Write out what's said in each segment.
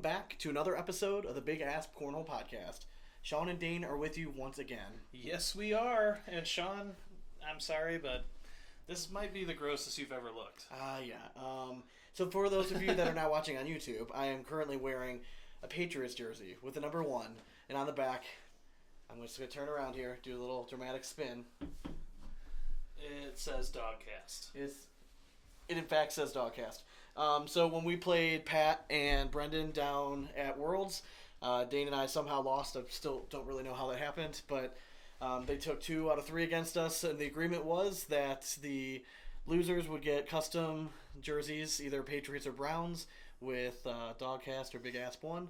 back to another episode of the BigAsp Cornhole podcast. Sean and Dane are with you once again. Yes, we are. And Sean, I'm sorry, but this might be the grossest you've ever looked. So for those of you that are not watching on YouTube, I am currently wearing a Patriots jersey with the number 1, and on the back, I'm just going to turn around here, do a little dramatic spin. It says Dogcast. It in fact says Dogcast. So when we played Pat and Brendan down at Worlds, Dane and I somehow lost. I still don't really know how that happened, but they took 2 out of 3 against us, and the agreement was that the losers would get custom jerseys, either Patriots or Browns, with Dogcast or BigAsp 1.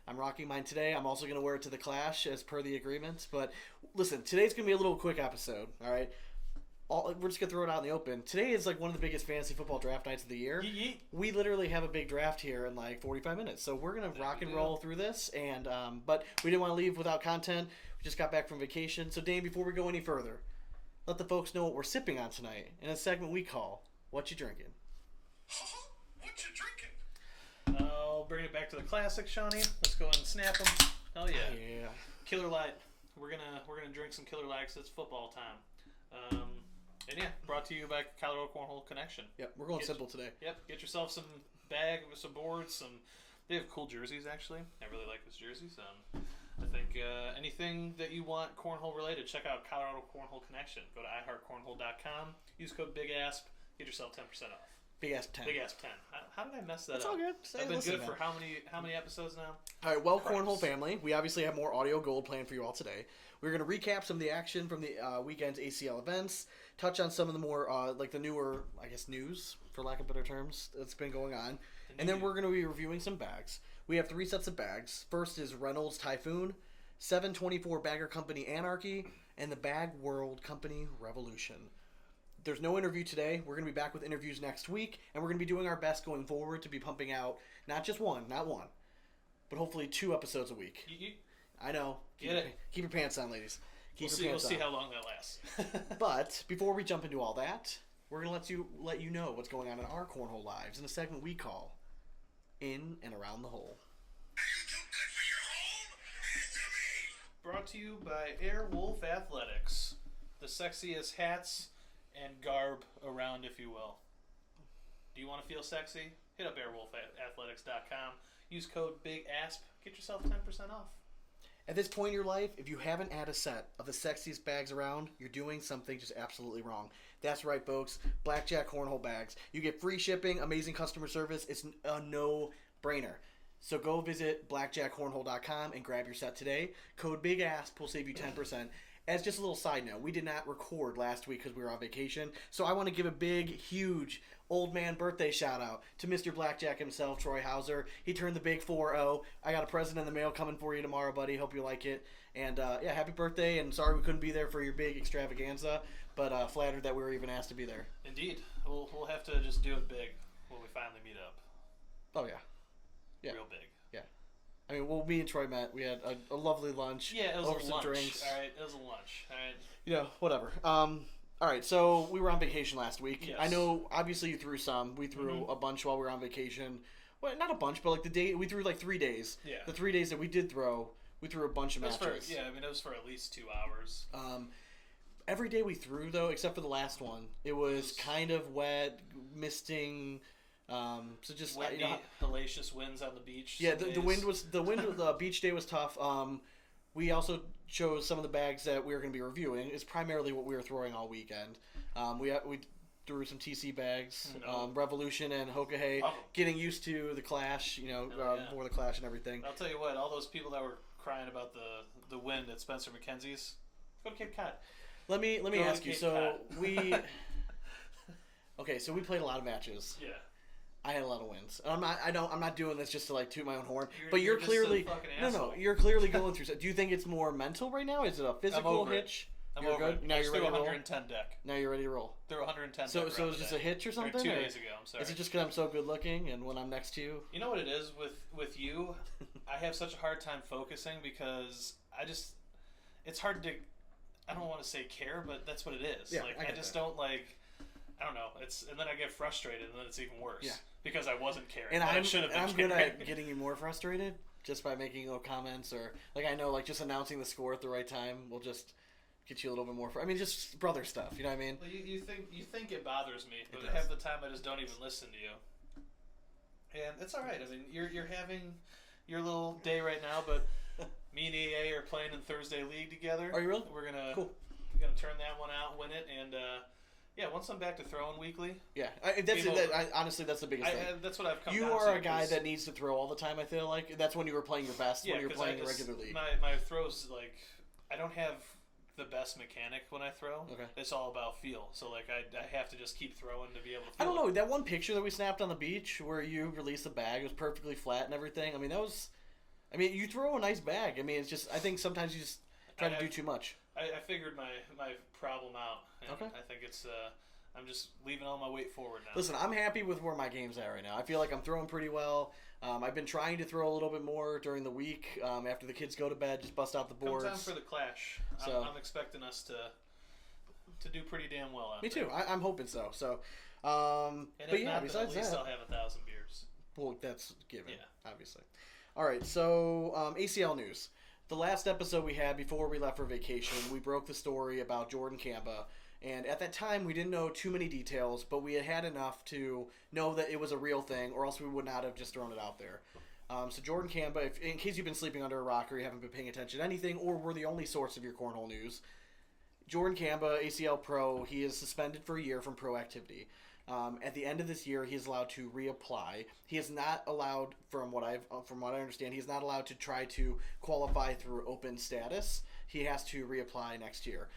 I'm rocking mine today. I'm also going to wear it to the Clash as per the agreement. But listen, today's going to be a little quick episode, all right? We're just going to throw it out in the open. Today is like one of the biggest fantasy football draft nights of the year. Yeet. We literally have a big draft here in like 45 minutes. So we're going to rock and roll through this. And but we didn't want to leave without content. We just got back from vacation. So Dane, before we go any further, let the folks know what we're sipping on tonight in a segment we call What You Drinking? What you drinking? I'll bring it back to the classic, Shawnee. Let's go ahead and snap them. Hell yeah. Yeah. Killer Light. We're gonna drink some Killer Light 'cause it's football time. And yeah, brought to you by Colorado Cornhole Connection. Yep, we're going simple today. Yep, get yourself some bag with some boards. They have cool jerseys actually. I really like those jerseys. I think anything that you want cornhole related, check out Colorado Cornhole Connection. Go to iHeartCornhole.com. Use code BigAsp. Get yourself 10% off. BigAsp 10. BigAsp 10. How did I mess that It's up? all good. I've been good for how many episodes now? All right, well, Christ. Cornhole family, we obviously have more audio gold planned for you all today. We're going to recap some of the action from the weekend's ACL events, touch on some of the more, like the newer, I guess, news, for lack of better terms, that's been going on. And then we're going to be reviewing some bags. We have 3 sets of bags. First is Reynolds Typhoon, 724 Bagger Company Anarchy, and the Bag World Company Revolution. There's no interview today. We're going to be back with interviews next week, and we're going to be doing our best going forward to be pumping out not just one, but hopefully 2 episodes a week. I know. Keep your pants on, ladies. We'll see how long that lasts. But before we jump into all that, we're going to let you know what's going on in our cornhole lives in a segment we call In and Around the Hole. Are you too good for your home? Answer me! Brought to you by Airwolf Athletics, the sexiest hats and garb around, if you will. Do you want to feel sexy? Hit up airwolfathletics.com. Use code BigAsp. Get yourself 10% off. At this point in your life, if you haven't had a set of the sexiest bags around, you're doing something just absolutely wrong. That's right, folks. Blackjack Cornhole bags. You get free shipping, amazing customer service. It's a no-brainer. So go visit blackjackcornhole.com and grab your set today. Code BigAsp will save you 10%. As just a little side note, we did not record last week because we were on vacation. So I want to give a big, huge old man birthday shout out to Mr. Blackjack himself, Troy Hauser. He turned the big 4-0. I got a present in the mail coming for you tomorrow, buddy. Hope you like it. And yeah, happy birthday. And sorry we couldn't be there for your big extravaganza, but flattered that we were even asked to be there. Indeed. We'll have to just do it big when we finally meet up. Oh, yeah. Real big. I mean, well, me and Troy met. We had a lovely lunch. Yeah, it was over a some lunch. drinks. All right, it was a lunch. All right. You know, whatever. All right, so we were on vacation last week. Yes. I know, obviously, you threw some. We threw a bunch while we were on vacation. Well, not a bunch, but like we threw like 3 days. Yeah. The 3 days that we did throw, we threw a bunch of matches. It was for at least 2 hours. Every day we threw, though, except for the last one, it was kind of wet, misting. So just windy, hellacious winds on the beach. Yeah, the wind the beach day was tough. We also chose some of the bags that we were going to be reviewing. It's primarily what we were throwing all weekend. We threw some TC bags, Revolution and Hokahay, getting used to the Clash, more the Clash and everything. I'll tell you what, all those people that were crying about the wind at Spencer McKenzie's, go to Cape Cod. Let me ask you. So we we played a lot of matches. Yeah. I had a lot of wins. I'm not doing this just to like toot my own horn. You're just clearly a fucking asshole. You're clearly going through. Do you think it's more mental right now? Is it a physical hitch? I'm you're over good. it. Now you're ready to roll. 110 deck. Now you're ready to roll. Threw 110. So it was just a hitch or something? 2 days ago. I'm sorry. Is it just because I'm so good looking and when I'm next to you? You know what it is with you? I have such a hard time focusing because it's hard to. I don't want to say care, but that's what it is. Yeah, I just don't like. I don't know. And then I get frustrated, and then it's even worse. Yeah. Because I wasn't caring. And I should have been I'm caring. good at getting you more frustrated just by making little comments or like I know like just announcing the score at the right time will just get you a little bit more. I mean, just brother stuff. You know what I mean? Well, you think it bothers me, but does. half the time I just don't even listen to you. And it's all right. I mean, you're having your little day right now, but me and EA are playing in Thursday League together. Are you really? We're gonna Cool. turn that one out, win it, and yeah, once I'm back to throwing weekly. Yeah, honestly, that's the biggest thing. That's what I've come. You down are to, a guy that needs to throw all the time. I feel like that's when you were playing your best. Yeah, when you were 'cause playing regularly. My throws like I don't have the best mechanic when I throw. Okay. It's all about feel. So like I have to just keep throwing to be able to. I don't feel know that one picture that we snapped on the beach where you released the bag. It was perfectly flat and everything. I mean, that was. I mean, you throw a nice bag. I mean, it's just. I think sometimes you just try to do too much. I figured my problem out. And Okay. I think it's. I'm just leaving all my weight forward now. Listen, I'm happy with where my game's at right now. I feel like I'm throwing pretty well. I've been trying to throw a little bit more during the week after the kids go to bed. Just bust out the boards. Come time for the clash. So, I'm expecting us to do pretty damn well out me there. too. I'm hoping so. So, And but if yeah, not, besides then at least that, I'll have 1,000 beers. well, that's given, Yeah. obviously. All right, so ACL news. The last episode we had before we left for vacation, we broke the story about Jordan Kamba. And at that time, we didn't know too many details, but we had had enough to know that it was a real thing, or else we would not have just thrown it out there. So Jordan Kamba, in case you've been sleeping under a rock or you haven't been paying attention to anything, or we're the only source of your cornhole news, Jordan Kamba, ACL Pro, he is suspended for a year from pro activity. At the end of this year, he is allowed to reapply. He is not allowed, from what I understand, he is not allowed to try to qualify through open status. He has to reapply next year.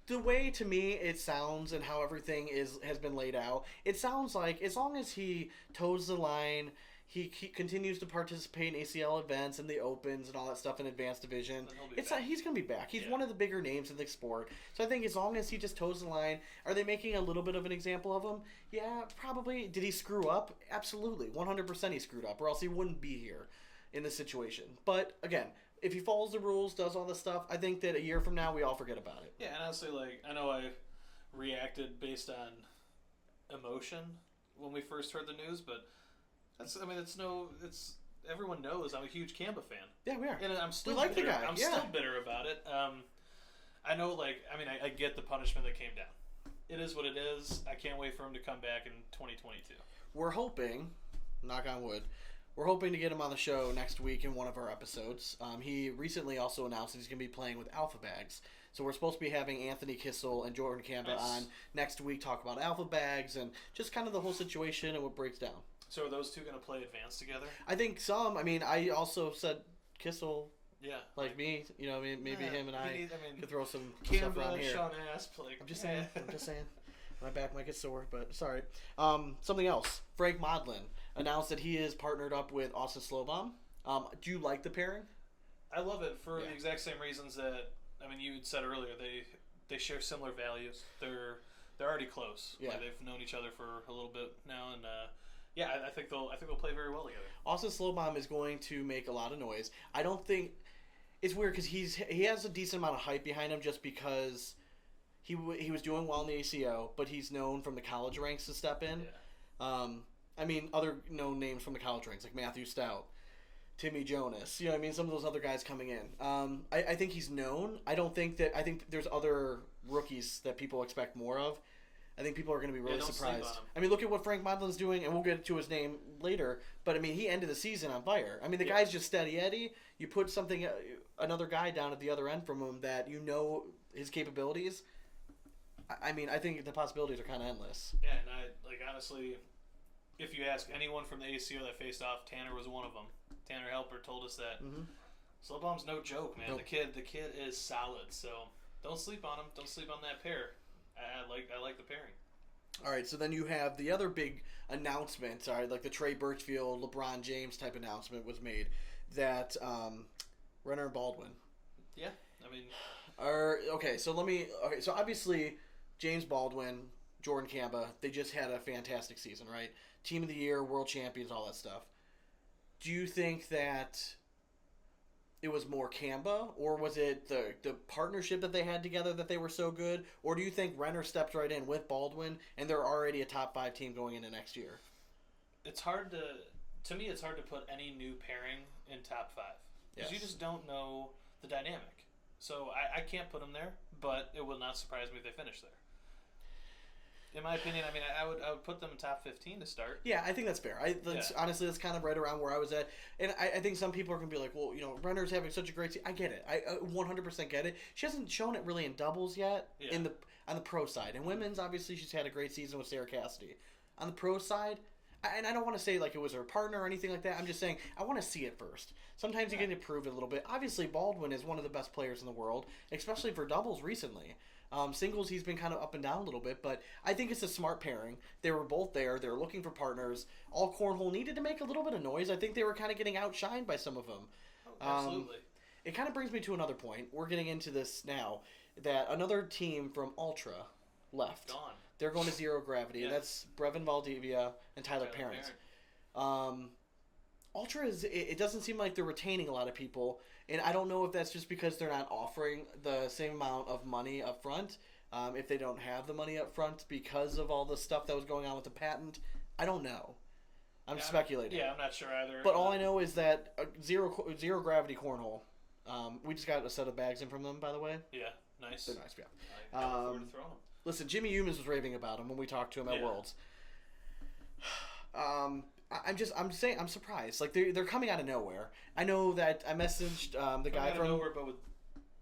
The way to me it sounds and how everything has been laid out, it sounds like as long as he toes the line, he continues to participate in ACL events and the opens and all that stuff in advanced division. He's going to be back. He's one of the bigger names in the sport. So I think as long as he just toes the line, are they making a little bit of an example of him? Yeah, probably. Did he screw up? Absolutely. 100% he screwed up, or else he wouldn't be here in this situation. But again, if he follows the rules, does all this stuff, I think that a year from now we all forget about it. Yeah, and honestly, like I know I reacted based on emotion when we first heard the news, but everyone knows I'm a huge Kamba fan. Yeah, we are. And I'm still we like bitter. the guy. I'm still bitter about it. I know, I get the punishment that came down. It is what it is. I can't wait for him to come back in 2022. We're hoping, knock on wood, we're hoping to get him on the show next week in one of our episodes. He recently also announced that he's going to be playing with Alpha Bags. So we're supposed to be having Anthony Kissel and Jordan Kamba on next week, talk about Alpha Bags and just kind of the whole situation and what breaks down. So are those two going to play advanced together? I think some. I mean, I also said Kissel, yeah, like me. You know, maybe him and I could throw some stuff around here. Sean Asp, I'm just saying. My back might get sore, but it's all right. Something else. Frank Modlin announced that he is partnered up with Austin Slowbaum. Do you like the pairing? I love it for the exact same reasons that you had said earlier. They share similar values. They're already close. Yeah, they've known each other for a little bit now, and I think they'll play very well together. Austin Slowbaum is going to make a lot of noise. I don't think it's weird because he has a decent amount of hype behind him just because he was doing well in the ACO, but he's known from the college ranks to step in. Yeah. Other known names from the college ranks like Matthew Stout, Timmy Jonas. You know what I mean? Some of those other guys coming in. I think he's known. I think there's other rookies that people expect more of. I think people are going to be really surprised. Look at what Frank Modlin's doing, and we'll get to his name later. But he ended the season on fire. The guy's just steady Eddie. You put another guy down at the other end from him that you know his capabilities. I think the possibilities are kind of endless. Yeah, and honestly, if you ask anyone from the ACO that faced off, Tanner was one of them. Tanner Helper told us that. Mm-hmm. Slowbaum's no joke, man. Nope. The kid is solid. So don't sleep on him. Don't sleep on that pair. I like the pairing. All right, so then you have the other big announcement. All right, like the Trey Birchfield, LeBron James type announcement was made that Renner and Baldwin. Yeah, So obviously James Baldwin, Jordan Kamba, they just had a fantastic season, right? Team of the year, world champions, all that stuff. Do you think that it was more Kamba, or was it the partnership that they had together that they were so good, or do you think Renner stepped right in with Baldwin and they're already a top 5 team going into next year? It's hard to me. It's hard to put any new pairing in top 5 because you just don't know the dynamic. So I can't put them there, but it will not surprise me if they finish there. In my opinion, I mean, I would put them in top 15 to start. Yeah, I think that's fair. Honestly, that's kind of right around where I was at. And I think some people are going to be like, well, Renner's having such a great season. I get it. I 100% get it. She hasn't shown it really in doubles yet on the pro side. And women's, obviously, she's had a great season with Sarah Cassidy. On the pro side, and I don't want to say like it was her partner or anything like that. I'm just saying I want to see it first. Sometimes you get to prove it a little bit. Obviously, Baldwin is one of the best players in the world, especially for doubles recently. Singles, he's been kind of up and down a little bit, but I think it's a smart pairing. They were both there. They were looking for partners. All Cornhole needed to make a little bit of noise. I think they were kind of getting outshined by some of them. Oh, absolutely. It kind of brings me to another point. We're getting into this now, that another team from Ultra left. Gone. They're going to Zero Gravity. Yeah. Brevin Valdivia and Tyler Parent. Ultra it doesn't seem like they're retaining a lot of people, and I don't know if that's just because they're not offering the same amount of money up front, if they don't have the money up front because of all the stuff that was going on with the patent. I don't know. I'm speculating. I'm not sure either. But all I know is that Zero Gravity Cornhole, we just got a set of bags in from them, by the way. Yeah, nice. They're nice, yeah. I look forward to throwing them. Listen, Jimmy Humans was raving about him when we talked to him at Worlds. I'm surprised. Like they're coming out of nowhere. I know that I messaged the guy from nowhere, but with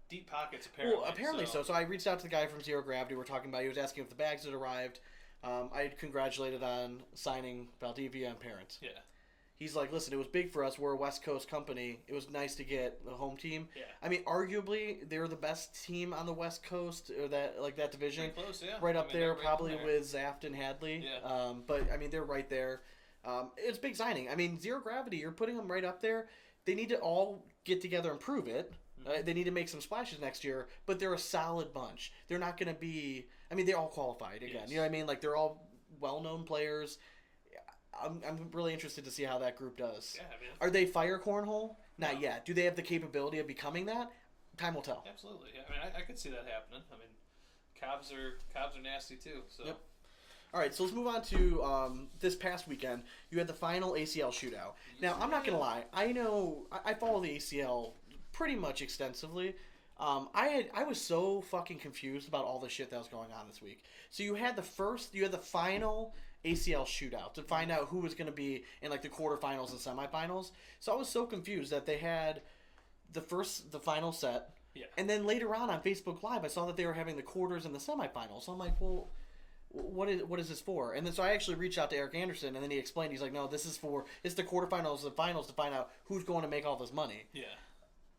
deep pockets apparently. Well, apparently so. So I reached out to the guy from Zero Gravity. We're talking about. He was asking if the bags had arrived. I had congratulated on signing Valdivia and Parent. Yeah. He's like, listen, it was big for us. We're a West Coast company. It was nice to get the home team. Yeah. I mean, arguably, they're the best team on the West Coast, or that division. Pretty close, yeah. Right up there, probably there. with Zaft and Hadley. Yeah. But, I mean, they're right there. It's a big signing. I mean, Zero Gravity, you're putting them right up there. They need to all get together and prove it. They need to make some splashes next year, but they're a solid bunch. They're not going to be... I mean, they're all qualified again. Yes. You know what I mean? Like, they're all well-known players. I'm really interested to see how that group does. Yeah, I mean, Are they Fire Cornhole? Not No. yet. Do they have the capability of becoming that? Time will tell. absolutely. Yeah. I mean, I could see that happening. I mean, Cobs are nasty too. So. Yep. All right, so let's move on to this past weekend. You had the final ACL shootout. Now, I'm not going to lie. I know I follow the ACL pretty much extensively. I was so fucking confused about all the shit that was going on this week. So you had the final ACL shootout to find out who was going to be in like the quarterfinals and semifinals. So I was so confused that they had the final set. Yeah. And then later on Facebook Live, I saw that they were having the quarters and the semifinals. So I'm like, well, what is this for? And then so I actually reached out to Eric Anderson, and then he explained, he's like, no, it's the quarterfinals and finals to find out who's going to make all this money. Yeah.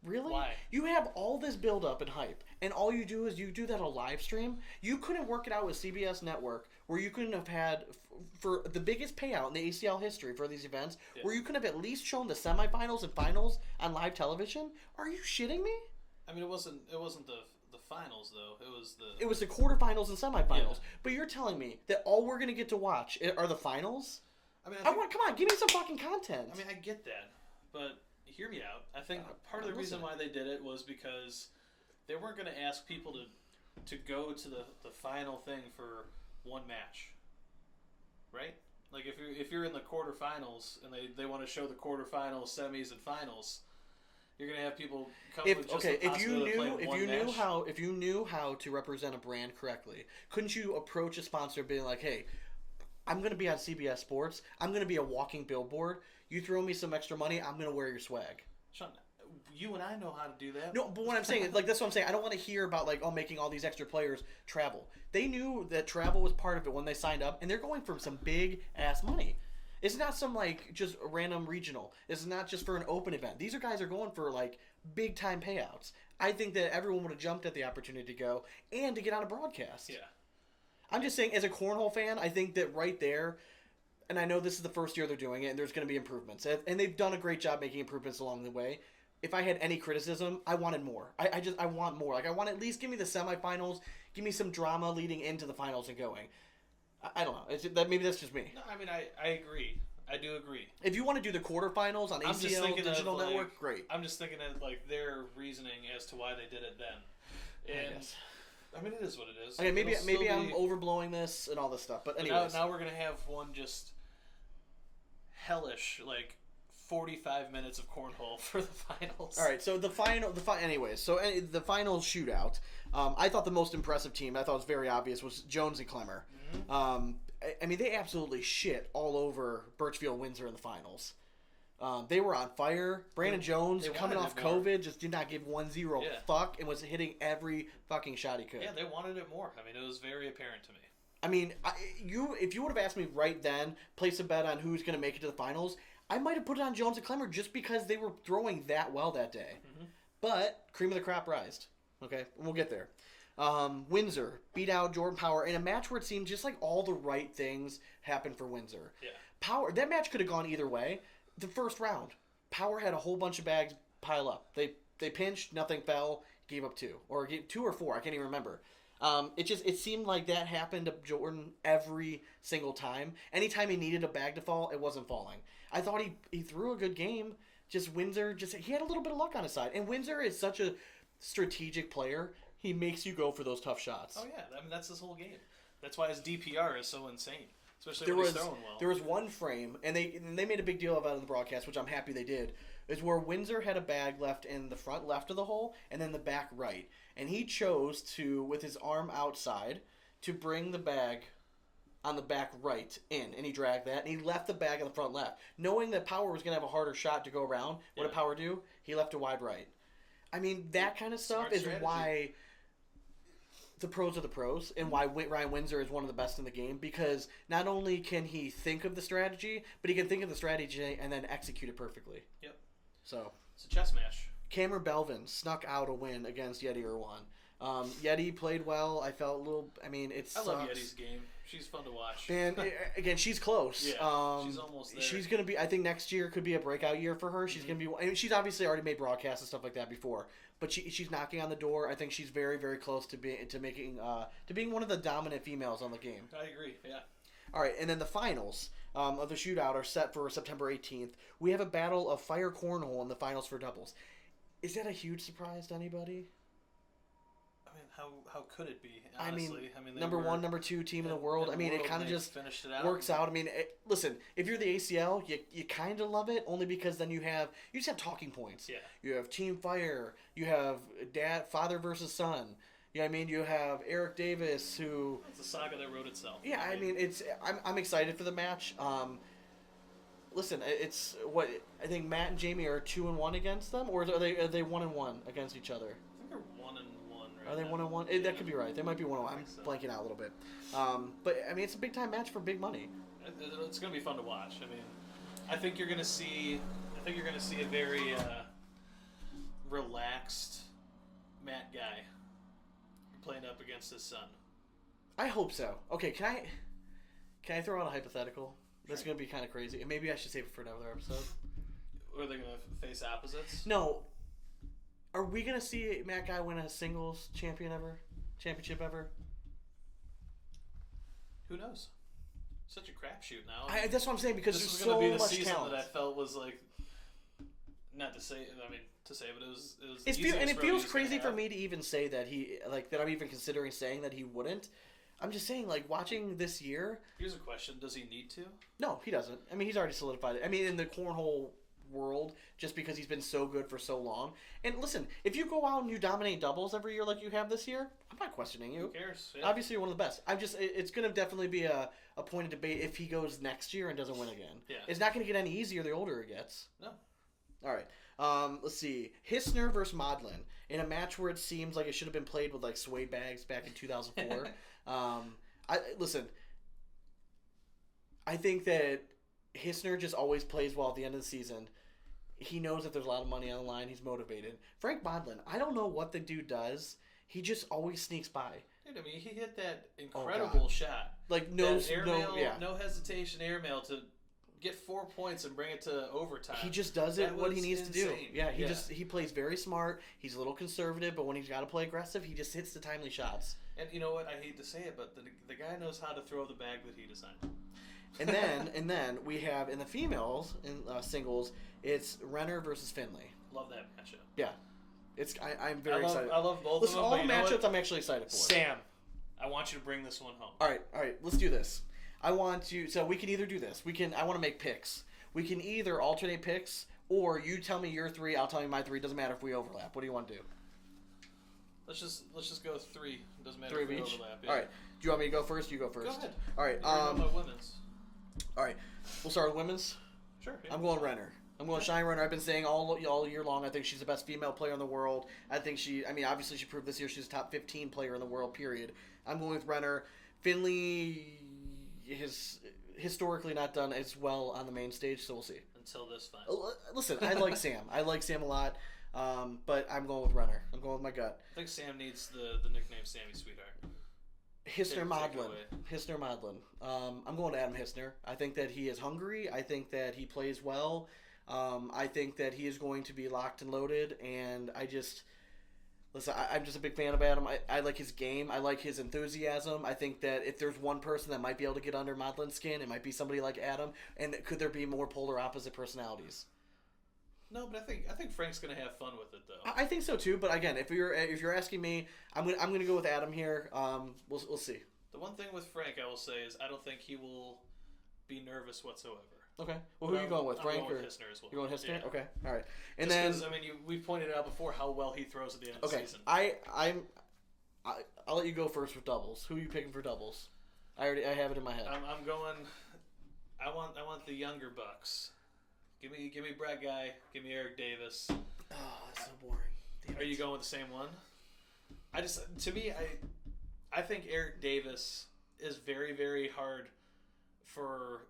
Really? Why? You have all this build up and hype, and all you do is you do that on a live stream. You couldn't work it out with CBS Network, where you couldn't have had for the biggest payout in the ACL history for these events, where you could have at least shown the semifinals and finals on live television. Are you shitting me? I mean, it wasn't the finals though. It was the quarterfinals and semifinals. Yeah. But you're telling me that all we're gonna get to watch are the finals? I mean, Come on, give me some fucking content. I mean, I get that, but hear me out. I think part of the reason why they did it was because they weren't going to ask people to go to the final thing for one match, right? Like if you're in the quarterfinals and they want to show the quarterfinals, semis, and finals, you're going to have people come with just the possibility of playing one match. If you knew how to represent a brand correctly, couldn't you approach a sponsor being like, hey, I'm going to be on CBS Sports. I'm going to be a walking billboard. You throw me some extra money, I'm going to wear your swag. Sean, you and I know how to do that. No, but what I'm saying is, like, that's what I'm saying. I don't want to hear about, like, making all these extra players travel. They knew that travel was part of it when they signed up, and they're going for some big-ass money. It's not some, like, just a random regional. It's not just for an open event. These guys are going for, like, big-time payouts. I think that everyone would have jumped at the opportunity to go and to get on a broadcast. Yeah. I'm just saying, as a Cornhole fan, I think that right there, and I know this is the first year they're doing it, and there's going to be improvements. And they've done a great job making improvements along the way. If I had any criticism, I wanted more. I want more. Like, I want at least give me the semifinals, give me some drama leading into the finals and going. I don't know. Maybe that's just me. No, I mean, I agree. I do agree. If you want to do the quarterfinals on I'm just ACL thinking Digital of, like, Network, great. I'm just thinking of like their reasoning as to why they did it then. And guess. I mean, it is what it is. Okay, maybe It'll still I'm be- overblowing this and all this stuff, but But anyways. now we're gonna have one just hellish, like 45 minutes of cornhole for the finals. All right, so anyways, so the final shootout, I thought the most impressive team, I thought it was very obvious, was Jones and Clemmer. I mean, they absolutely shit all over Birchfield Windsor in the finals. They were on fire. Brandon Jones, they coming wanted off it more. COVID, just did not give 1-0 Yeah. fuck and was hitting every fucking shot he could. Yeah, they wanted it more. I mean, it was very apparent to me. I mean, if you would have asked me right then, place a bet on who's going to make it to the finals, I might have put it on Jones and Clemmer just because they were throwing that well that day. But cream of the crop rised. Okay, we'll get there. Windsor beat out Jordan Power in a match where it seemed just like all the right things happened for Windsor. Yeah. Power, that match could have gone either way. The first round, Power had a whole bunch of bags pile up. They pinched, nothing fell, gave up 2 or 2 or 4. I can't even remember. It seemed like that happened to Jordan every single time. Anytime he needed a bag to fall, it wasn't falling. I thought he threw a good game. Just Windsor, he had a little bit of luck on his side. And Windsor is such a strategic player. He makes you go for those tough shots. Oh yeah, I mean that's his whole game. That's why his DPR is so insane, especially There when was he's throwing well. there was one frame, and they made a big deal about it in the broadcast, which I'm happy they did. Is where Windsor had a bag left in the front left of the hole, and then the back right, and he chose to, with his arm outside, to bring the bag on the back right in, and he dragged that, and he left the bag on the front left, knowing that Power was gonna have a harder shot to go around. What did Power do? He left a wide right. I mean, that kind of stuff Smart is strategy. why the pros are the pros, and why Ryan Windsor is one of the best in the game, because not only can he think of the strategy, but he can think of the strategy and then execute it perfectly. Yep. So, It's a chess match. Cameron Belvin snuck out a win against Yeti Irwan. Yeti played well. I felt a little. I mean, it sucks. I love Yeti's game. She's fun to watch. Man, again, she's close. Yeah, she's almost there. She's gonna be. I think next year could be a breakout year for her. She's gonna be. I mean, she's obviously already made broadcasts and stuff like that before, but she's knocking on the door. I think she's very, very close to being one of the dominant females on the game. I agree. Yeah. All right, and then the finals of the shootout are set for September 18th. We have a battle of Fire Cornhole in the finals for doubles. Is that a huge surprise to anybody? I mean, how could it be? I Honestly, mean, they number were 1, number 2 team in the world. I mean, it kind of they just finished it out. works out. I mean, listen, if you're the ACL, you kind of love it only because then you just have talking points. Yeah. You have Team Fire. You have father versus son. You know what I mean? You have Eric Davis, who. It's a saga that wrote itself. Yeah, I mean, I'm excited for the match. Listen, it's what I think Matt and Jamie are 2-1 against them, or are they 1-1 against each other? I think they're 1-1 right Are they now. 1-1? That could be right. They might be 1-1. I'm think so. blanking out a little bit. But I mean, it's a big time match for big money. It's going to be fun to watch. I mean, I think you're going to see a very relaxed Matt guy playing up against his son. I hope so. Okay, can I throw out a hypothetical? That's gonna be kind of crazy, and maybe I should save it for another episode. Or are they going to face opposites? No, are we gonna see Matt Guy win a singles championship ever? Who knows? Such a crapshoot now. That's what I'm saying, because this was there's going to so be the much season talent. that I felt was like, not to say, I mean, to say, but it was the It easiest road feels he's crazy gonna for have. me to even say that that I'm even considering saying that he wouldn't. I'm just saying, like, watching this year. Here's a question: does he need to? No, he doesn't. I mean, he's already solidified it. I mean, in the cornhole world, just because he's been so good for so long. And listen, if you go out and you dominate doubles every year like you have this year, I'm not questioning you. Who cares? Yeah. Obviously, you're one of the best. It's going to definitely be a point of debate if he goes next year and doesn't win again. Yeah. It's not going to get any easier the older it gets. No. All right. Let's see. Hissner versus Modlin in a match where it seems like it should have been played with like suede bags back in 2004. Listen. I think that Hissner just always plays well at the end of the season. He knows that there's a lot of money on the line. He's motivated. Frank Modlin, I don't know what the dude does. He just always sneaks by. Dude, I mean, he hit that incredible shot. Like No hesitation airmail to get 4 points and bring it to overtime. He just does it That what he was needs to do. insane. Yeah, he plays very smart. He's a little conservative, but when he's got to play aggressive, he just hits the timely shots. And you know what? I hate to say it, but the guy knows how to throw the bag that he designed. And then we have in the females in singles, it's Renner versus Finley. Love that matchup. Yeah, I'm very excited. I love both Listen, of them. all but the you know matchups what? I'm actually excited for. Sam, I want you to bring this one home. All right, let's do this. I want to. So we can either do this. I want to make picks. We can either alternate picks, or you tell me your 3, I'll tell you my 3. Doesn't matter if we overlap. What do you want to do? Let's just go with 3. Doesn't matter 3 if of we each. overlap. All right. Do you want me to go first? You go first. Go ahead. All right. Women's. All right. We'll start with women's. Sure. Yeah. I'm going Renner. I'm going Shine Renner. I've been saying all year long. I think she's the best female player in the world. I think obviously she proved this year she's a top 15 player in the world. Period. I'm going with Renner. Finley has historically not done as well on the main stage, so we'll see. Until this fight. Listen, I like Sam. I like Sam a lot, but I'm going with Renner. I'm going with my gut. I think Sam needs the nickname Sammy Sweetheart. Hissner Take it Modlin. away. Hissner Modlin. I'm going to Adam Hissner. I think that he is hungry. I think that he plays well. I think that he is going to be locked and loaded, and I'm just a big fan of Adam. I like his game. I like his enthusiasm. I think that if there's one person that might be able to get under Modlin's skin, it might be somebody like Adam. And could there be more polar opposite personalities? No, but I think Frank's gonna have fun with it though. I think so too. But again, if you're asking me, I'm gonna go with Adam here. We'll see. The one thing with Frank I will say is I don't think he will be nervous whatsoever. Okay. Well, who are you going with, Frank I'm going or with Hissner as well? You're going Hissner? Yeah. Okay. All right. And Just then 'cause, we pointed out before how well he throws at the end of the okay, season. I'll let you go first with doubles. Who are you picking for doubles? I have it in my head. I'm going. I want the younger bucks. Give me Brett Guy. Give me Eric Davis. Oh, that's so boring. Damn Are it. you going with the same one? I think Eric Davis is very, very hard for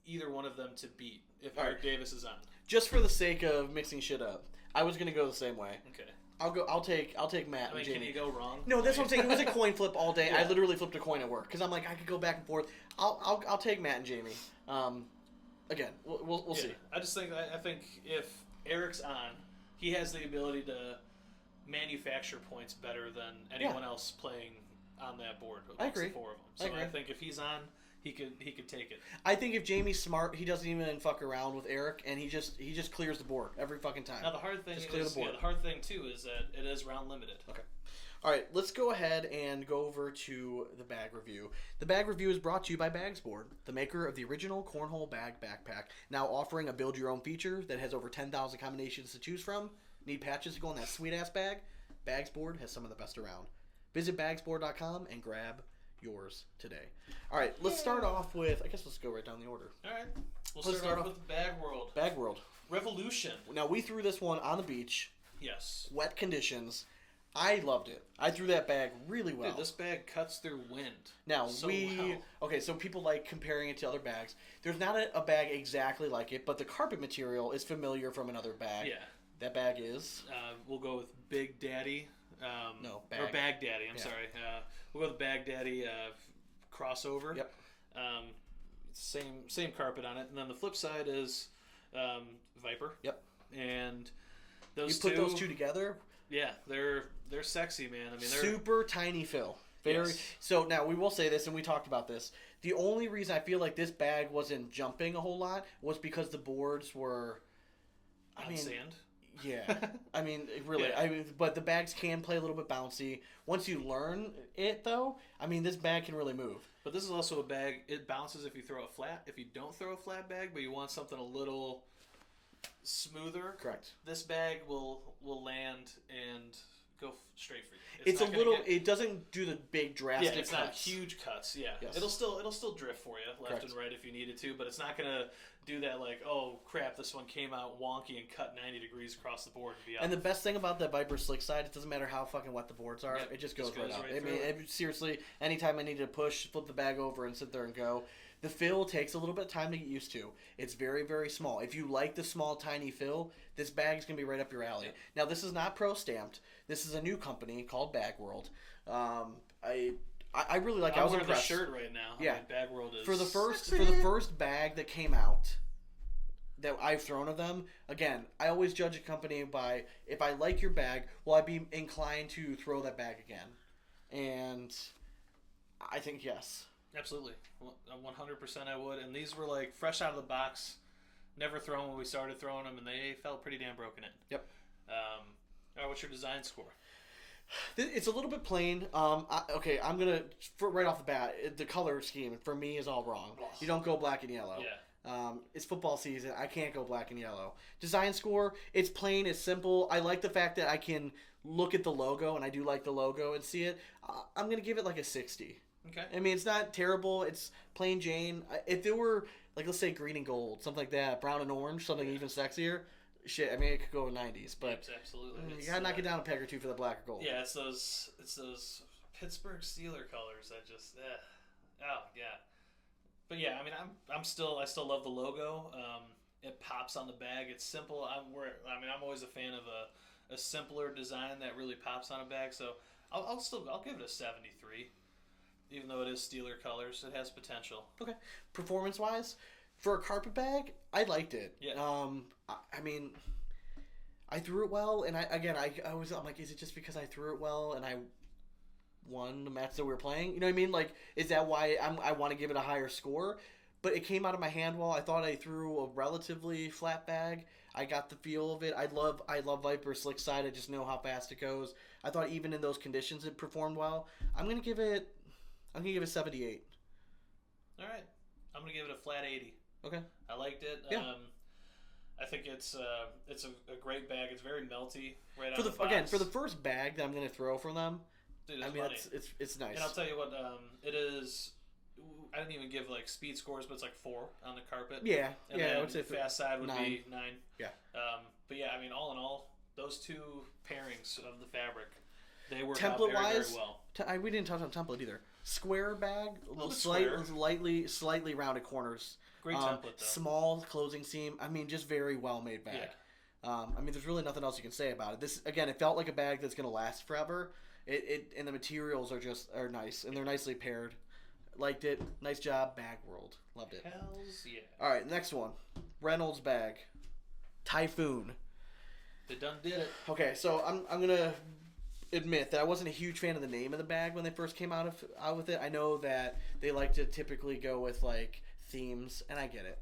either one of them to beat if All Eric right. Davis is on. Just for the sake of mixing shit up, I was gonna go the same way. Okay. I'll take Matt and Can Jamie. you go wrong? No, that's what I'm saying. It was a coin flip all day. I Yeah. literally flipped a coin at work because I'm like I could go back and forth. I'll take Matt and Jamie. Again, we'll see. I just think I think if Eric's on, he has the ability to manufacture points better than anyone else playing on that board. I amongst agree. The 4 of them. So I agree. I think if he's on, he could take it. I think if Jamie's smart, he doesn't even fuck around with Eric, and he just clears the board every fucking time. Now the hard thing Just clear is the board. the hard thing too is that it is round limited. Okay. All right, let's go ahead and go over to the bag review. The bag review is brought to you by Bagsboard, the maker of the original Cornhole bag backpack, now offering a build-your-own feature that has over 10,000 combinations to choose from. Need patches to go in that sweet-ass bag? Bagsboard has some of the best around. Visit bagsboard.com and grab yours today. All right, let's start off with, I guess let's go right down the order. All right. We'll Let's start start off with Bag World. Bag World. Revolution. Now, we threw this one on the beach, Yes. wet conditions. I loved it. I threw that bag really well. Dude, this bag cuts through wind. Now, so well. okay, so people like comparing it to other bags. There's not a bag exactly like it, but the carpet material is familiar from another bag. Yeah. That bag is? We'll go with Big Daddy. No, Or Bag Daddy, I'm Yeah. sorry. We'll go with Bag Daddy crossover. Yep. Same carpet on it. And then the flip side is Viper. Yep. And You those put those two together, Yeah, they're sexy, man. I mean, they're super tiny fill. Very. Yes. So now we will say this, and we talked about this. The only reason I feel like this bag wasn't jumping a whole lot was because the boards were. on sand. Yeah, I mean, really. Yeah. But the bags can play a little bit bouncy. Once you learn it, though, I mean, this bag can really move. But this is also a bag. It bounces if you throw a flat. If you don't throw a flat bag, but you want something a little smoother, Correct. this bag will land and go straight for you. It's a not gonna little. get- It doesn't do the big drastic. yeah, it's not cuts. huge cuts. Yeah, Yes. it'll still drift for you left Correct. and right if you needed to, but it's not gonna do that like, oh crap, this one came out wonky and cut 90 degrees across the board and be out. And the best thing about that Viper Slick side, it doesn't matter how fucking wet the boards are. Yep, It just goes right out. I through mean, it. seriously, anytime I need to push, flip the bag over, and sit there and go. The fill takes a little bit of time to get used to. It's very, very small. If you like the small, tiny fill, this bag's going to be right up your alley. Now, this is not pro stamped. This is a new company called Bag World. I really like. I I'm was wearing the impressed. shirt right now. Yeah. I mean, Bag World is For the first bag that came out that I've thrown of them, again, I always judge a company by if I like your bag, will I be inclined to throw that bag again? And I think yes. Absolutely, 100% I would. And these were like fresh out of the box, never thrown when we started throwing them, and they felt pretty damn broken in. Yep. All right, what's your design score? It's a little bit plain. I'm gonna right off the bat. The color scheme for me is all wrong. You don't go black and yellow. Yeah. It's football season. I can't go black and yellow. Design score. It's plain. It's simple. I like the fact that I can look at the logo, and I do like the logo and see it. I'm gonna give it like a 60. Okay. I mean, it's not terrible. It's plain Jane. If it were like, let's say green and gold, something like that, brown and orange, something even sexier. Shit, I mean, it could go in 90s, but Absolutely. you gotta knock it down a peg or two for the black or gold. Yeah, it's those Pittsburgh Steeler colors that just oh yeah. But yeah, I mean, I still love the logo. It pops on the bag. It's simple. I'm always a fan of a simpler design that really pops on a bag. So I'll give it a 73, even though it is Steeler colors. It has potential. Okay. Performance wise, for a carpet bag, I liked it. Yeah. I mean, I threw it well, and I'm like, is it just because I threw it well and I won the match that we were playing? You know what I mean? Like, is that why I want to give it a higher score? But it came out of my hand well. I thought I threw a relatively flat bag. I got the feel of it. I love Viper slick side. I just know how fast it goes. I thought even in those conditions it performed well. I'm gonna give it 78. All right, I'm gonna give it a flat 80. Okay. I liked it. Yeah. I think it's a great bag. It's very melty right out of the box. Again, for the first bag that I'm gonna throw from them. Dude, I mean, money. it's nice. And I'll tell you what, it is. I didn't even give like speed scores, but it's like 4 on the carpet. Yeah, And yeah. then I would say fast side would 9. be 9. Yeah. But yeah, I mean, all in all, those two pairings of the fabric, they work out Template very, wise, very well. We didn't touch on template either. Square bag, square. slightly rounded corners. Great template though. Small closing seam. I mean, just very well made bag. Yeah. I mean, there's really nothing else you can say about it. This again, it felt like a bag that's gonna last forever. It and the materials are nice and they're nicely paired. Liked it. Nice job, Bag World. Loved it. Hells yeah. All right, next one. Reynolds bag, Typhoon. They done did it. Okay, so I'm gonna admit that I wasn't a huge fan of the name of the bag when they first came out with it. I know that they like to typically go with like themes, and I get it.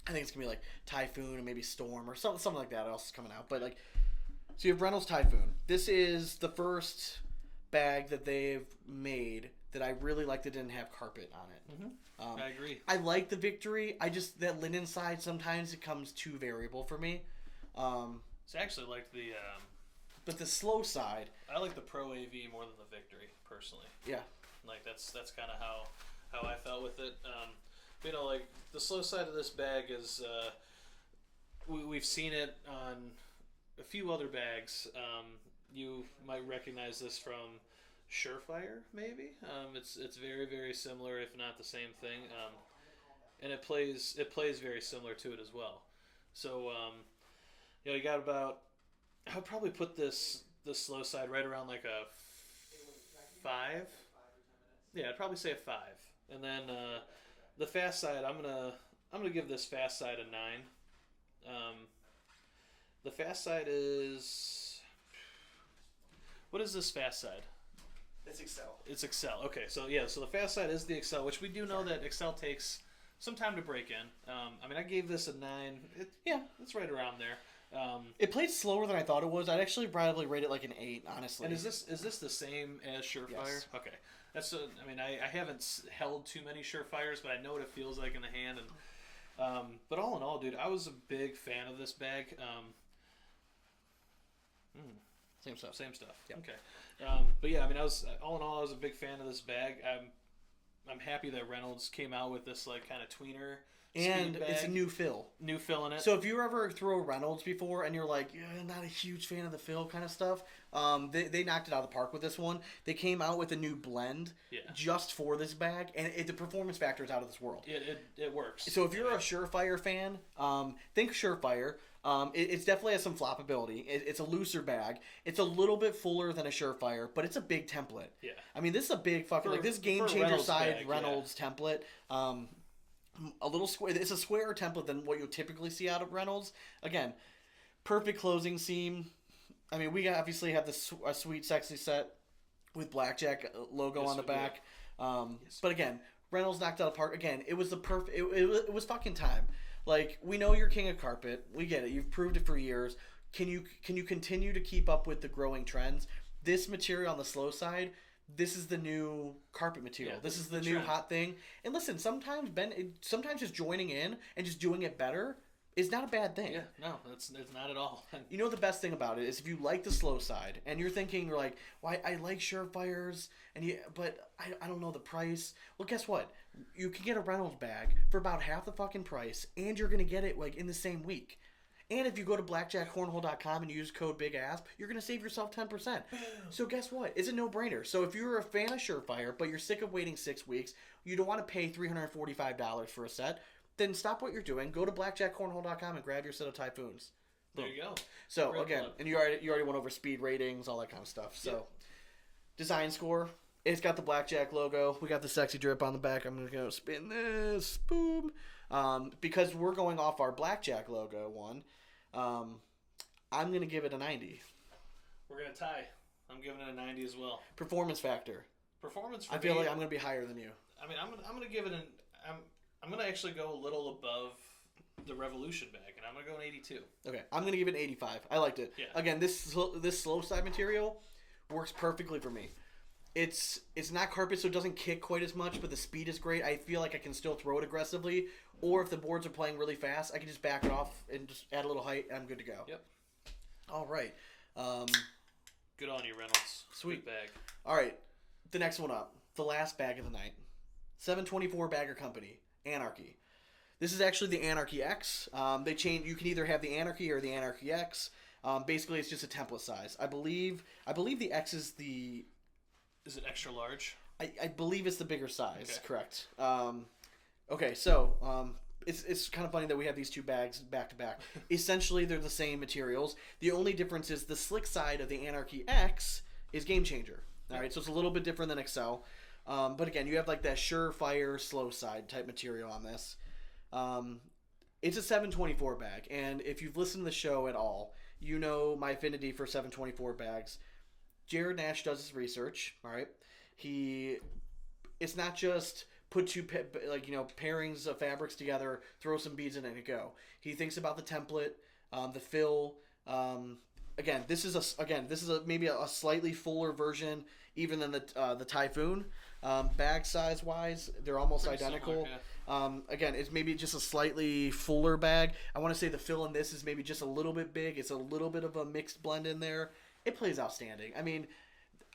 I think it's gonna be like Typhoon and maybe Storm or something like that else is coming out. But like, so you have Reynolds Typhoon. This is the first bag that they've made that I really liked that didn't have carpet on it. I agree. I like the Victory. I just, that linen side, sometimes it comes too variable for me. So I actually liked the. But the slow side, I like the Pro AV more than the Victory personally. yeah. Like that's kind of how I felt with it. You know, like the slow side of this bag is we've seen it on a few other bags. You might recognize this from Surefire, maybe. It's very, very similar, if not the same thing. And it plays very similar to it as well. So you know, you got about, I would probably put the slow side right around like a 5. Yeah, I'd probably say a 5. And then the fast side, I'm gonna give this fast side a 9. The fast side is, what is this fast side? It's Excel. It's Excel. Okay, so yeah, so the fast side is the Excel, which we do know that Excel takes some time to break in. I mean, I gave this a 9. It's right around there. It played slower than I thought it was. I'd actually probably rate it like an 8, honestly. And is this the same as Surefire? Yes. Okay, that's I mean, I haven't held too many Surefires, but I know what it feels like in the hand. And but all in all, dude, I was a big fan of this bag. Same stuff. Same stuff. Yep. Okay. But yeah, I mean, I was a big fan of this bag. I'm happy that Reynolds came out with this like kind of tweener. And speed it's a bag. new fill. New fill in it. So if you ever throw Reynolds before and you're like, yeah, not a huge fan of the fill kind of stuff, they knocked it out of the park with this one. They came out with a new blend just for this bag, and the performance factor is out of this world. It works. So if you're a Surefire fan, think Surefire. It definitely has some floppability. It's a looser bag. It's a little bit fuller than a Surefire, but it's a big template. Yeah. I mean, this is a big fucking, like this game changer Reynolds side bag, Reynolds template. A little square. It's a squarer template than what you'll typically see out of Reynolds. Again, perfect closing seam. I mean, we obviously have a sweet, sexy set with blackjack logo on the back. But again, Reynolds knocked out of the park. Again, it was the perfect. It was fucking time. Like, we know you're king of carpet. We get it. You've proved it for years. Can you continue to keep up with the growing trends? This material on the slow side, this is the new carpet material. Yeah, this is the new trend. hot thing. And listen, sometimes just joining in and just doing it better is not a bad thing. Yeah, no, it's not at all. You know, the best thing about it is if you like the slow side and you're thinking, you're like, well, I like Surefires, but I don't know the price. Well, guess what? You can get a Reynolds bag for about half the fucking price, and you're going to get it like in the same week. And if you go to blackjackcornhole.com and use code BigAsp, you're going to save yourself 10%. So guess what? It's a no-brainer. So if you're a fan of Surefire, but you're sick of waiting 6 weeks, you don't want to pay $345 for a set, then stop what you're doing. Go to blackjackcornhole.com and grab your set of Typhoons. There you go. So Real again, club. and you already went over speed ratings, all that kind of stuff. So design score, it's got the blackjack logo. We got the sexy drip on the back. I'm gonna go spin this, boom. Because we're going off our blackjack logo one. I'm gonna give it a 90. We're gonna tie. I'm giving it a 90 as well. Performance factor. Performance for I feel me, like I'm gonna be higher than you. I mean, I'm gonna give it an. I'm gonna actually go a little above the Revolution bag, and I'm gonna go an 82. Okay, I'm gonna give it an 85. I liked it. Yeah. Again, this slow side material works perfectly for me. It's not carpet, so it doesn't kick quite as much, but the speed is great. I feel like I can still throw it aggressively, or if the boards are playing really fast, I can just back it off and just add a little height, and I'm good to go. Yep. All right. Good on you, Reynolds. Sweet. Good bag. All right. The next one up, the last bag of the night, 724 Bagger Company, Anarchy. This is actually the Anarchy X. They change. You can either have the Anarchy or the Anarchy X. Basically, it's just a template size. I believe the X is the. Is it extra large? I believe it's the bigger size. Okay. Correct. Okay, so it's kind of funny that we have these two bags back to back. Essentially, they're the same materials. The only difference is the slick side of the Anarchy X is Game Changer. All right, so it's a little bit different than Excel. But again, you have like that surefire slow side type material on this. It's a 724 bag, and if you've listened to the show at all, you know my affinity for 724 bags. Jared Nash does his research. All right, it's not just put two pairings of fabrics together, throw some beads in it, and go. He thinks about the template, the fill. Again, this is maybe a slightly fuller version even than the Typhoon. Bag size wise, they're almost Pretty identical. similar, Again, it's maybe just a slightly fuller bag. I want to say the fill in this is maybe just a little bit big. It's a little bit of a mixed blend in there. It plays outstanding. I mean,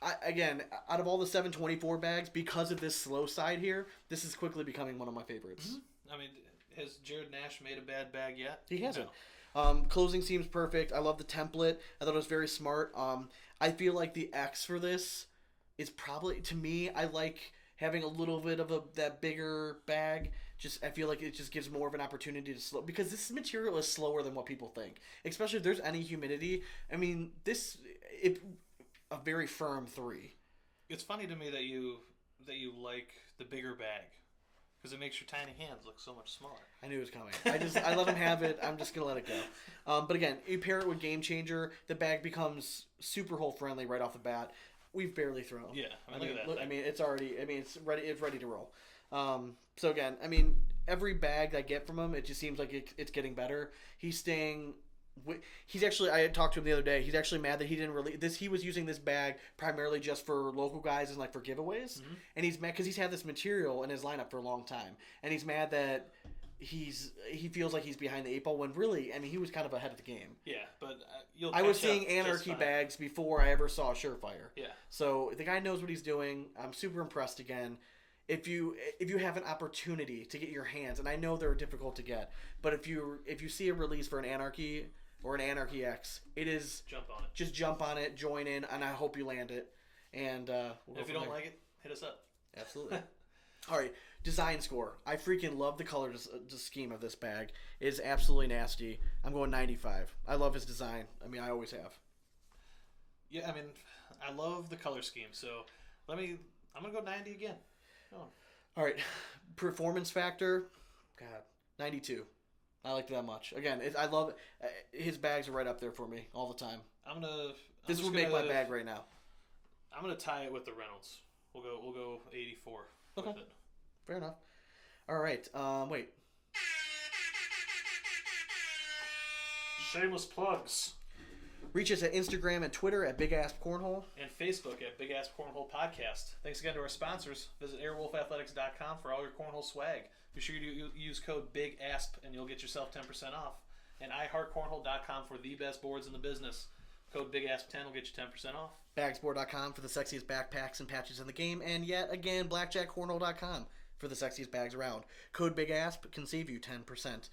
out of all the 724 bags, because of this slow side here, this is quickly becoming one of my favorites. Mm-hmm. I mean, has Jared Nash made a bad bag yet? He hasn't. No. Closing seems perfect. I love the template. I thought it was very smart. I feel like the X for this is probably, to me, I like having a little bit of that bigger bag. I feel like it just gives more of an opportunity to slow, because this material is slower than what people think, especially if there's any humidity. I mean, a very firm 3. It's funny to me that you like the bigger bag, because it makes your tiny hands look so much smaller. I knew it was coming. I let him have it. I'm just gonna let it go. But again, you pair it with Game Changer, the bag becomes super hole friendly right off the bat. We've barely thrown. Yeah, I mean, look at that. I mean, it's already. I mean, it's ready. It's ready to roll. So again, I mean, every bag I get from him, it just seems like it's getting better. He's staying. He's actually. I had talked to him the other day. He's actually mad that he didn't release this. He was using this bag primarily just for local guys and like for giveaways. Mm-hmm. And he's mad because he's had this material in his lineup for a long time, and he's mad that he feels like he's behind the 8 ball when really, I mean, he was kind of ahead of the game. Yeah, but I was seeing Anarchy bags before I ever saw Surefire. Yeah. So the guy knows what he's doing. I'm super impressed again. If you have an opportunity to get your hands, and I know they're difficult to get, but if you see a release for an Anarchy or an Anarchy X, it is jump on it. Just jump on it, join in, and I hope you land it. And if you don't like it, hit us up. Absolutely. All right, design score. I freaking love the color scheme of this bag. It is absolutely nasty. I'm going 95. I love his design. I mean, I always have. Yeah, I mean, I love the color scheme. So I'm gonna go 90 again. Oh. All right, performance factor. God, 92. I liked it that much. Again, I love it. His bags are right up there for me all the time. This would make my bag right now. I'm gonna tie it with the Reynolds. We'll go 84 Okay. with it. Fair enough. All right. Wait. Shameless plugs. Reach us at Instagram and Twitter at BigAsp Cornhole. And Facebook at BigAsp Cornhole Podcast. Thanks again to our sponsors. Visit airwolfathletics.com for all your cornhole swag. Be sure you use code BigAsp and you'll get yourself 10% off. And iHeartCornhole.com for the best boards in the business. Code BigAsp10 will get you 10% off. Bagsboard.com for the sexiest backpacks and patches in the game. And yet again, BlackjackCornhole.com for the sexiest bags around. Code BigAsp can save you 10%.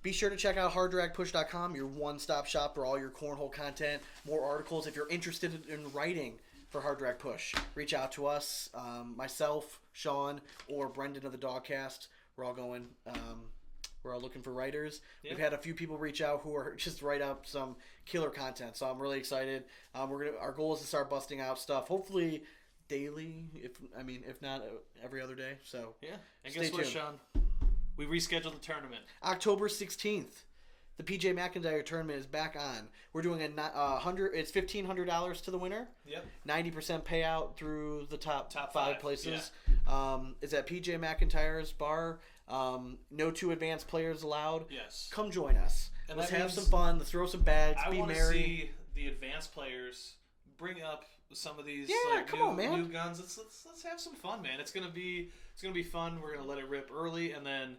Be sure to check out HardDragPush.com, your one-stop shop for all your cornhole content, more articles. If you're interested in writing for Hard Drag Push, reach out to us, myself, Sean, or Brendan of the Dogcast. We're all going. We're all looking for writers. Yeah. We've had a few people reach out who are just write up some killer content, so I'm really excited. Our goal is to start busting out stuff, hopefully daily. If not every other day. So yeah. And stay guess what, tuned. Sean? We rescheduled the tournament. October 16th, the PJ McIntyre tournament is back on. We're doing it's $1,500 to the winner. Yep. 90% payout through the top Top five five, places. It's at PJ McIntyre's bar. No two advanced players allowed. Yes. Come join us. And Let's that have means some fun. Let's throw some bags. I Be want to merry. see the advanced players bring up some of these come on, man. new guns. Let's have some fun, man. It's gonna be fun. We're gonna let it rip early, and then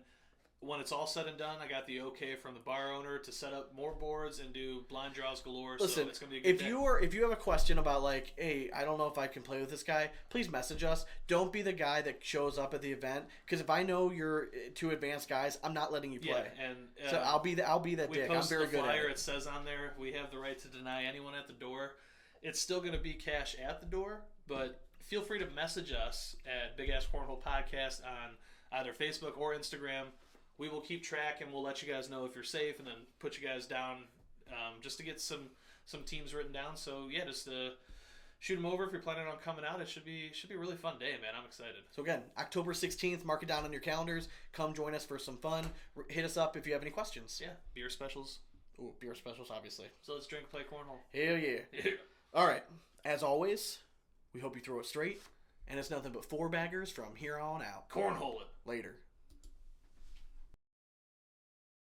when it's all said and done, I got the okay from the bar owner to set up more boards and do blind draws galore. Listen, so it's gonna be a good day. if you have a question about like, hey, I don't know if I can play with this guy, please message us. Don't be the guy that shows up at the event, because if I know you're two advanced guys, I'm not letting you play. Yeah, and So I'll be that we dick. I'm posted very the good at flyer. it. It says on there we have the right to deny anyone at the door. It's still going to be cash at the door, but feel free to message us at Big Ass Cornhole Podcast on either Facebook or Instagram. We will keep track and we'll let you guys know if you're safe, and then put you guys down just to get some teams written down. So yeah, just shoot them over if you're planning on coming out. It should be a really fun day, man. I'm excited. So again, October 16th, mark it down on your calendars. Come join us for some fun. Hit us up if you have any questions. Yeah, beer specials. Ooh, beer specials, obviously. So let's drink, play cornhole. Hell yeah. Yeah. All right. As always, we hope you throw it straight, and it's nothing but four baggers from here on out. Cornhole it. Later.